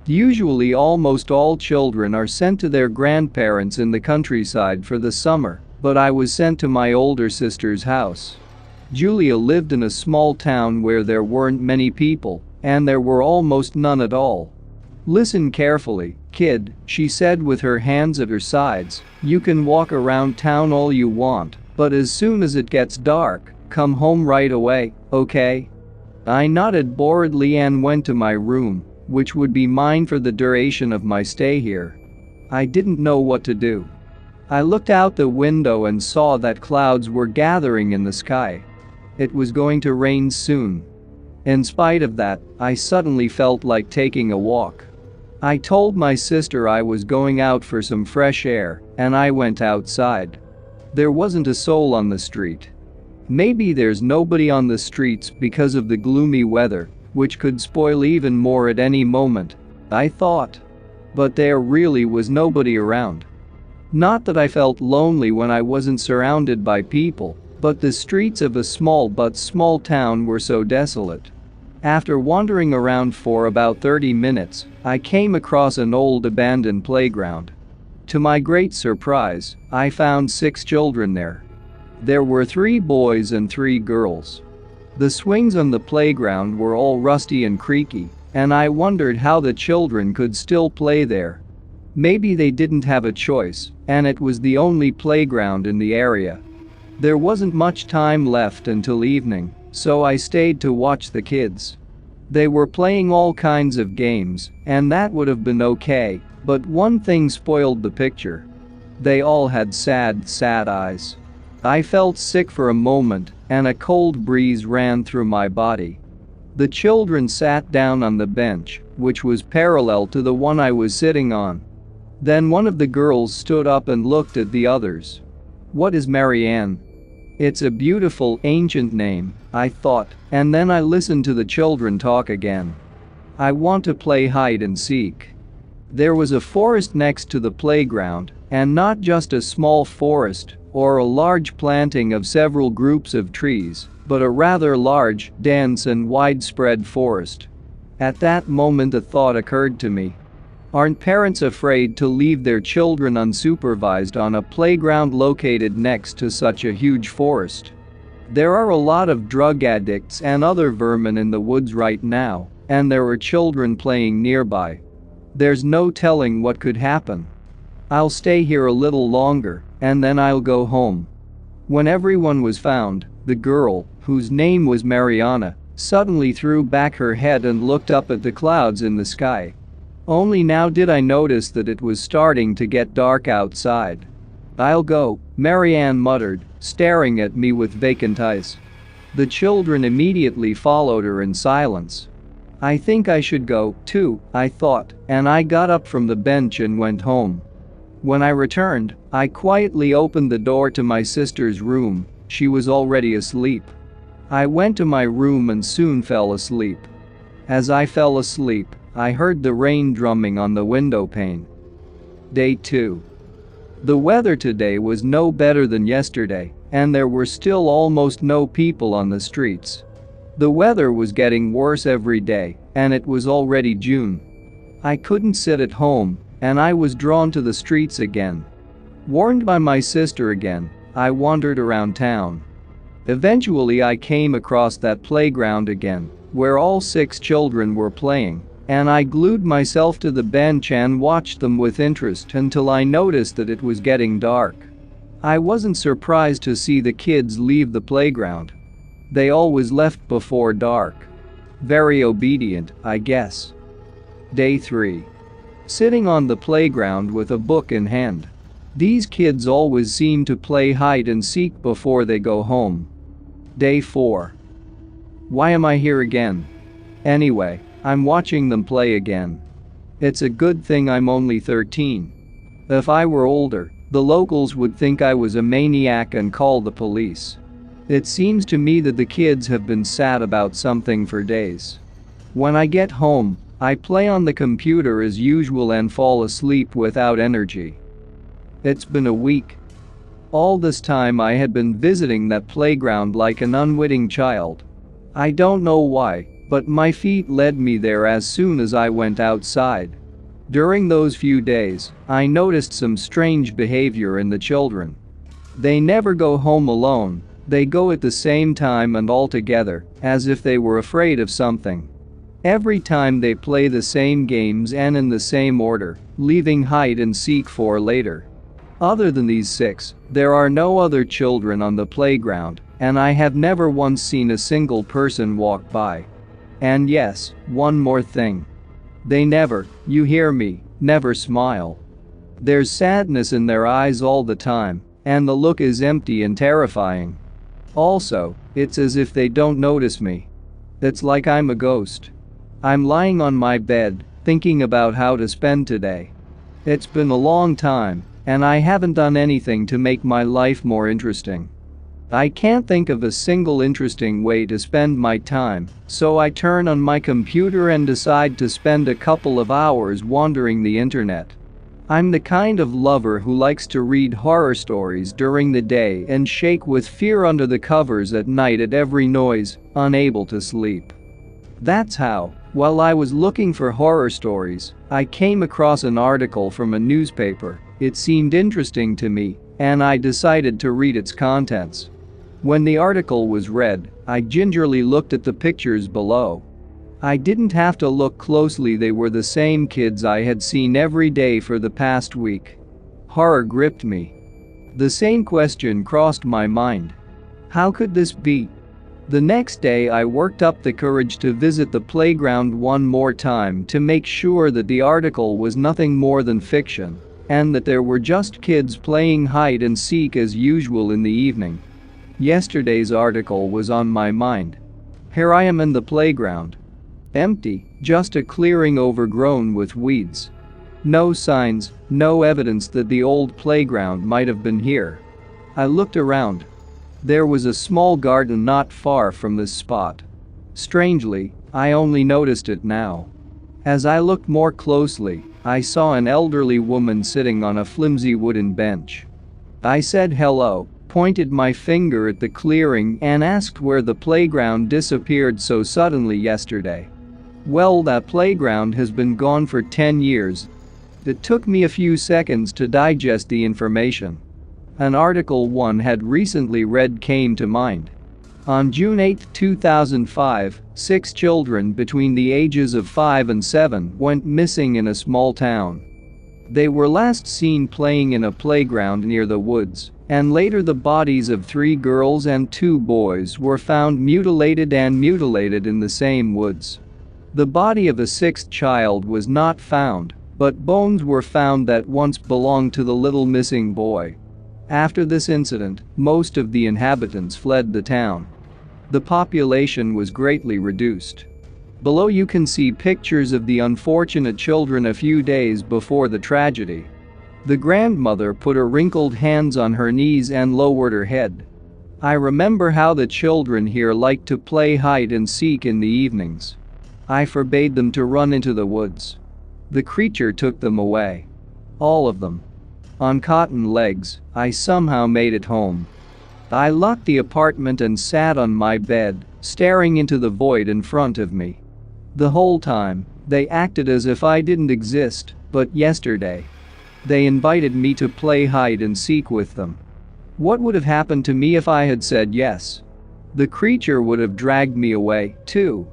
Usually almost all children are sent to their grandparents in the countryside for the summer, but I was sent to my older sister's house. Julia lived in a small town where there weren't many people, and there were almost none at all. "Listen carefully, kid," she said with her hands at her sides. "You can walk around town all you want, but as soon as it gets dark, come home right away, okay?" I nodded boredly and went to my room, which would be mine for the duration of my stay here. I didn't know what to do. I looked out the window and saw that clouds were gathering in the sky. It was going to rain soon. In spite of that, I suddenly felt like taking a walk. I told my sister I was going out for some fresh air, and I went outside. There wasn't a soul on the street. Maybe there's nobody on the streets because of the gloomy weather, which could spoil even more at any moment, I thought. But there really was nobody around. Not that I felt lonely when I wasn't surrounded by people, but the streets of a small town were so desolate. After wandering around for about 30 minutes, I came across an old abandoned playground. To my great surprise, I found 6 children there. There were 3 boys and 3 girls. The swings on the playground were all rusty and creaky, and I wondered how the children could still play there. Maybe they didn't have a choice, and it was the only playground in the area. There wasn't much time left until evening, so I stayed to watch the kids. They were playing all kinds of games, and that would have been okay, but one thing spoiled the picture. They all had sad eyes. I felt sick for a moment, and a cold breeze ran through my body. The children sat down on the bench, which was parallel to the one I was sitting on. Then one of the girls stood up and looked at the others. "What is Marianne?" "It's a beautiful, ancient name," I thought, and then I listened to the children talk again. "I want to play hide and seek." There was a forest next to the playground, and not just a small forest or a large planting of several groups of trees, but a rather large, dense and widespread forest. At that moment a thought occurred to me. Aren't parents afraid to leave their children unsupervised on a playground located next to such a huge forest? There are a lot of drug addicts and other vermin in the woods right now, and there are children playing nearby. There's no telling what could happen. I'll stay here a little longer, and then I'll go home. When everyone was found, the girl, whose name was Mariana, suddenly threw back her head and looked up at the clouds in the sky. Only now did I notice that it was starting to get dark outside. "I'll go," Marianne muttered, staring at me with vacant eyes. The children immediately followed her in silence. I think I should go, too, I thought, and I got up from the bench and went home. When I returned, I quietly opened the door to my sister's room. She was already asleep. I went to my room and soon fell asleep. As I fell asleep, I heard the rain drumming on the window pane. Day 2. The weather today was no better than yesterday, and there were still almost no people on the streets. The weather was getting worse every day, and it was already June. I couldn't sit at home, and I was drawn to the streets again. Warned by my sister again, I wandered around town. Eventually I came across that playground again, where all 6 children were playing, and I glued myself to the bench and watched them with interest until I noticed that it was getting dark. I wasn't surprised to see the kids leave the playground. They always left before dark. Very obedient, I guess. Day 3. Sitting on the playground with a book in hand. These kids always seem to play hide and seek before they go home. Day 4. Why am I here again? Anyway, I'm watching them play again. It's a good thing I'm only 13. If I were older, the locals would think I was a maniac and call the police. It seems to me that the kids have been sad about something for days. When I get home, I play on the computer as usual and fall asleep without energy. It's been a week. All this time I had been visiting that playground like an unwitting child. I don't know why, but my feet led me there as soon as I went outside. During those few days, I noticed some strange behavior in the children. They never go home alone, they go at the same time and all together, as if they were afraid of something. Every time they play the same games and in the same order, leaving hide and seek for later. Other than these 6, there are no other children on the playground, and I have never once seen a single person walk by. And yes, one more thing. They never, you hear me, never smile. There's sadness in their eyes all the time, and the look is empty and terrifying. Also, it's as if they don't notice me. It's like I'm a ghost. I'm lying on my bed, thinking about how to spend today. It's been a long time, and I haven't done anything to make my life more interesting. I can't think of a single interesting way to spend my time, so I turn on my computer and decide to spend a couple of hours wandering the internet. I'm the kind of lover who likes to read horror stories during the day and shake with fear under the covers at night at every noise, unable to sleep. That's how, while I was looking for horror stories, I came across an article from a newspaper. It seemed interesting to me, and I decided to read its contents. When the article was read, I gingerly looked at the pictures below. I didn't have to look closely, they were the same kids I had seen every day for the past week. Horror gripped me. The same question crossed my mind. How could this be? The next day I worked up the courage to visit the playground one more time to make sure that the article was nothing more than fiction, and that there were just kids playing hide and seek as usual in the evening. Yesterday's article was on my mind. Here I am in the playground. Empty, just a clearing overgrown with weeds. No signs, no evidence that the old playground might have been here. I looked around. There was a small garden not far from this spot. Strangely, I only noticed it now. As I looked more closely, I saw an elderly woman sitting on a flimsy wooden bench. I said hello, pointed my finger at the clearing and asked where the playground disappeared so suddenly yesterday. Well, that playground has been gone for 10 years. It took me a few seconds to digest the information. An article one had recently read came to mind. On June 8, 2005, 6 children between the ages of 5 and 7 went missing in a small town. They were last seen playing in a playground near the woods, and later the bodies of 3 girls and 2 boys were found mutilated in the same woods. The body of a 6th child was not found, but bones were found that once belonged to the little missing boy. After this incident, most of the inhabitants fled the town. The population was greatly reduced. Below you can see pictures of the unfortunate children a few days before the tragedy. The grandmother put her wrinkled hands on her knees and lowered her head. I remember how the children here liked to play hide and seek in the evenings. I forbade them to run into the woods. The creature took them away. All of them. On cotton legs, I somehow made it home. I locked the apartment and sat on my bed, staring into the void in front of me. The whole time, they acted as if I didn't exist, but yesterday, they invited me to play hide and seek with them. What would have happened to me if I had said yes? The creature would have dragged me away, too.